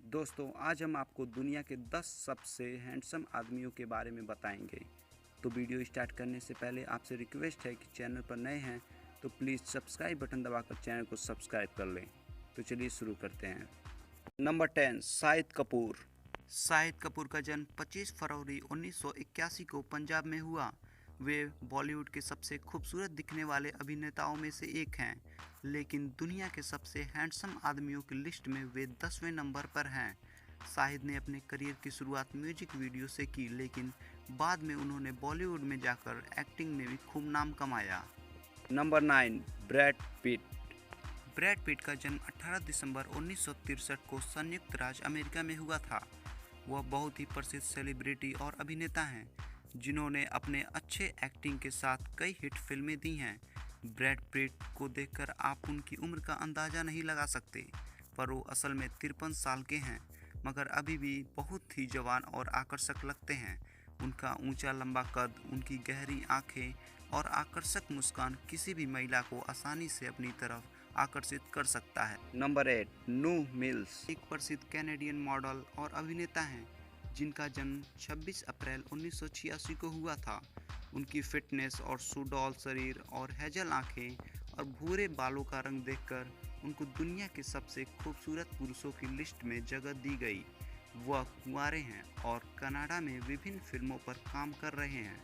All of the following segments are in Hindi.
दोस्तों आज हम आपको दुनिया के 10 सबसे हैंडसम आदमियों के बारे में बताएंगे। तो वीडियो स्टार्ट करने से पहले आपसे रिक्वेस्ट है कि चैनल पर नए हैं तो प्लीज़ सब्सक्राइब बटन दबाकर चैनल को सब्सक्राइब कर लें। तो चलिए शुरू करते हैं। नंबर 10, शाहिद कपूर। शाहिद कपूर का जन्म 25 फरवरी 1981 को पंजाब में हुआ। वे बॉलीवुड के सबसे खूबसूरत दिखने वाले अभिनेताओं में से एक हैं, लेकिन दुनिया के सबसे हैंडसम आदमियों की लिस्ट में वे 10वें नंबर पर हैं। शाहिद ने अपने करियर की शुरुआत म्यूजिक वीडियो से की, लेकिन बाद में उन्होंने बॉलीवुड में जाकर एक्टिंग में भी खूब नाम कमाया। Number 9, Brad Pitt. Brad Pitt का जन्म 18 दिसंबर 1963 को संयुक्त राज्य अमेरिका में हुआ था। वह बहुत ही प्रसिद्ध सेलिब्रिटी और अभिनेता हैं, जिन्होंने अपने अच्छे एक्टिंग के साथ कई हिट फिल्में दी हैं। ब्रैड पिट को देखकर आप उनकी उम्र का अंदाज़ा नहीं लगा सकते, पर वो असल में 53 साल के हैं, मगर अभी भी बहुत ही जवान और आकर्षक लगते हैं। उनका ऊंचा लंबा कद, उनकी गहरी आंखें और आकर्षक मुस्कान किसी भी महिला को आसानी से अपनी तरफ आकर्षित कर सकता है। नंबर 8, नूह मिल्स। एक प्रसिद्ध कैनेडियन मॉडल और अभिनेता हैं, जिनका जन्म 26 अप्रैल 1986 को हुआ था। उनकी फिटनेस और सुडौल शरीर और हेजल आंखें और भूरे बालों का रंग देखकर उनको दुनिया के सबसे खूबसूरत पुरुषों की लिस्ट में जगह दी गई। वह कुंवारे हैं और कनाडा में विभिन्न फिल्मों पर काम कर रहे हैं।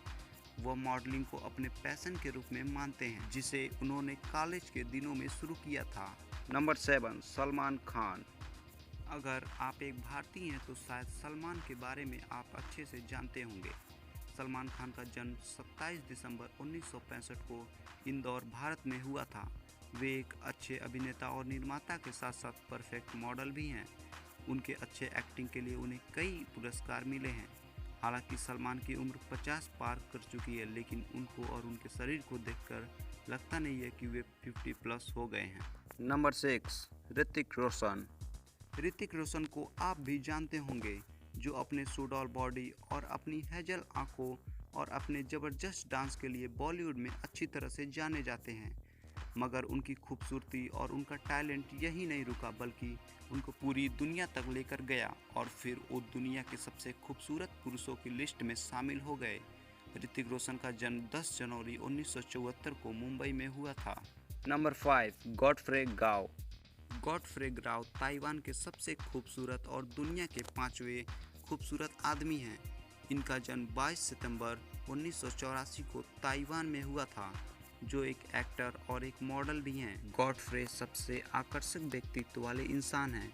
वह मॉडलिंग को अपने पैशन के रूप में मानते हैं, जिसे उन्होंने कॉलेज के दिनों में शुरू किया था। नंबर 7, सलमान खान। अगर आप एक भारतीय हैं तो शायद सलमान के बारे में आप अच्छे से जानते होंगे। सलमान खान का जन्म 27 दिसंबर 1965 को इंदौर, भारत में हुआ था। वे एक अच्छे अभिनेता और निर्माता के साथ साथ परफेक्ट मॉडल भी हैं। उनके अच्छे एक्टिंग के लिए उन्हें कई पुरस्कार मिले हैं। हालांकि सलमान की उम्र 50 पार कर चुकी है, लेकिन उनको और उनके शरीर को देखकर लगता नहीं है कि वे 50 प्लस हो गए हैं। नंबर 6, ऋतिक रोशन। ऋतिक रोशन को आप भी जानते होंगे, जो अपने सुडौल बॉडी और अपनी हेजल आंखों और अपने ज़बरदस्त डांस के लिए बॉलीवुड में अच्छी तरह से जाने जाते हैं। मगर उनकी खूबसूरती और उनका टैलेंट यही नहीं रुका, बल्कि उनको पूरी दुनिया तक लेकर गया और फिर वो दुनिया के सबसे खूबसूरत पुरुषों की लिस्ट में शामिल हो गए। ऋतिक रोशन का जन्म 10 जनवरी 1974 को मुंबई में हुआ था। नंबर 5, गॉडफ्रे गाओ। गॉडफ्रे गाओ ताइवान के सबसे खूबसूरत और दुनिया के 5वें खूबसूरत आदमी हैं। इनका जन्म 22 सितंबर 1984 को ताइवान में हुआ था, जो एक एक्टर और एक मॉडल भी हैं। गॉडफ्रे सबसे आकर्षक व्यक्तित्व वाले इंसान हैं।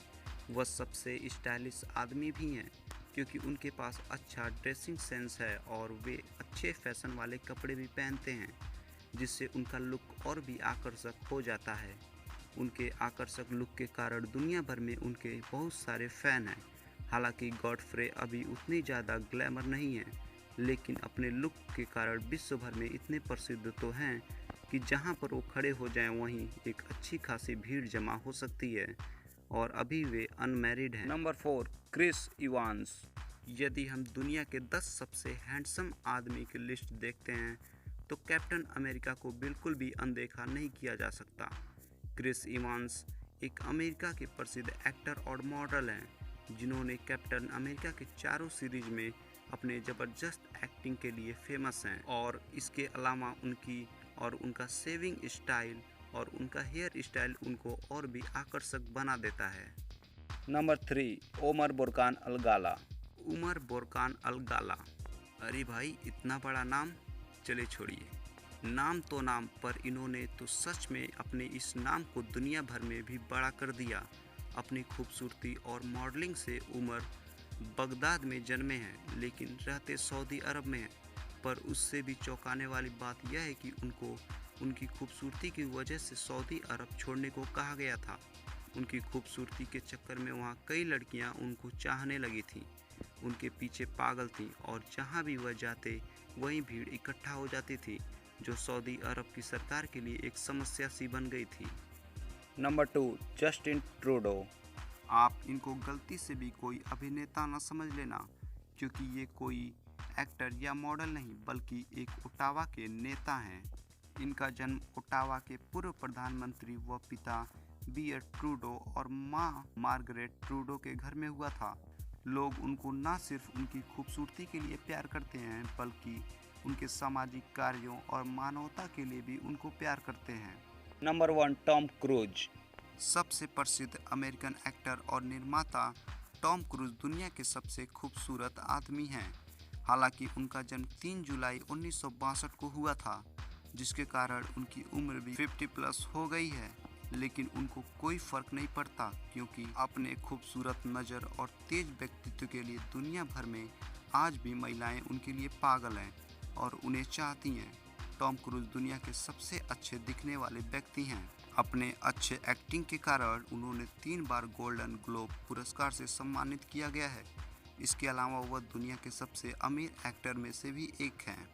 वह सबसे स्टाइलिश आदमी भी हैं, क्योंकि उनके पास अच्छा ड्रेसिंग सेंस है और वे अच्छे फैशन वाले कपड़े भी पहनते हैं, जिससे उनका लुक और भी आकर्षक हो जाता है। उनके आकर्षक लुक के कारण दुनिया भर में उनके बहुत सारे फ़ैन हैं। हालांकि गॉडफ्रे अभी उतनी ज़्यादा ग्लैमर नहीं है, लेकिन अपने लुक के कारण विश्व भर में इतने प्रसिद्ध तो हैं कि जहां पर वो खड़े हो जाएं वहीं एक अच्छी खासी भीड़ जमा हो सकती है, और अभी वे अनमैरिड हैं। Number 4, Chris Evans. यदि हम दुनिया के 10 सबसे हैंडसम आदमी की लिस्ट देखते हैं तो कैप्टन अमेरिका को बिल्कुल भी अनदेखा नहीं किया जा सकता। क्रिस इवांस एक अमेरिका के प्रसिद्ध एक्टर और मॉडल हैं, जिन्होंने कैप्टन अमेरिका के चारों सीरीज में अपने ज़बरदस्त एक्टिंग के लिए फेमस हैं, और इसके अलावा उनका सेविंग स्टाइल और उनका हेयर स्टाइल उनको और भी आकर्षक बना देता है। नंबर 3, उमर बुरकान अल-गाला। उमर बुरकान अल-गाला, अरे भाई इतना बड़ा नाम, चले छोड़िए। नाम तो नाम, पर इन्होंने तो सच में अपने इस नाम को दुनिया भर में भी बड़ा कर दिया। अपनी खूबसूरती और मॉडलिंग से उमर बगदाद में जन्मे हैं, लेकिन रहते सऊदी अरब में हैं। पर उससे भी चौंकाने वाली बात यह है कि उनको उनकी खूबसूरती की वजह से सऊदी अरब छोड़ने को कहा गया था। उनकी खूबसूरती के चक्कर में वहाँ कई लड़कियाँ उनको चाहने लगी थीं, उनके पीछे पागल थीं, और जहाँ भी वह जाते वहीं भीड़ इकट्ठा हो जाती थी, जो सऊदी अरब की सरकार के लिए एक समस्या सी बन गई थी। Number 2, Justin Trudeau. आप इनको गलती से भी कोई अभिनेता न समझ लेना, क्योंकि ये कोई एक्टर या मॉडल नहीं, बल्कि एक ओटावा के नेता हैं। इनका जन्म ओटावा के पूर्व प्रधानमंत्री व पिता बियर ट्रूडो और मां मार्गरेट ट्रूडो के घर में हुआ था। लोग उनको न सिर्फ उनकी खूबसूरती के लिए प्यार करते हैं, बल्कि उनके सामाजिक कार्यों और मानवता के लिए भी उनको प्यार करते हैं। Number 1, Tom cruise. सबसे प्रसिद्ध अमेरिकन एक्टर और निर्माता टॉम क्रूज दुनिया के सबसे खूबसूरत आदमी हैं। हालांकि उनका जन्म 3 जुलाई 1962 को हुआ था, जिसके कारण उनकी उम्र भी 50+ हो गई है, लेकिन उनको कोई फर्क नहीं पड़ता, क्योंकि अपने खूबसूरत नज़र और तेज व्यक्तित्व के लिए दुनिया भर में आज भी महिलाएं उनके लिए पागल हैं और उन्हें चाहती हैं। टॉम क्रूज दुनिया के सबसे अच्छे दिखने वाले व्यक्ति हैं। अपने अच्छे एक्टिंग के कारण उन्होंने 3 बार गोल्डन ग्लोब पुरस्कार से सम्मानित किया गया है। इसके अलावा वह दुनिया के सबसे अमीर एक्टर में से भी एक हैं।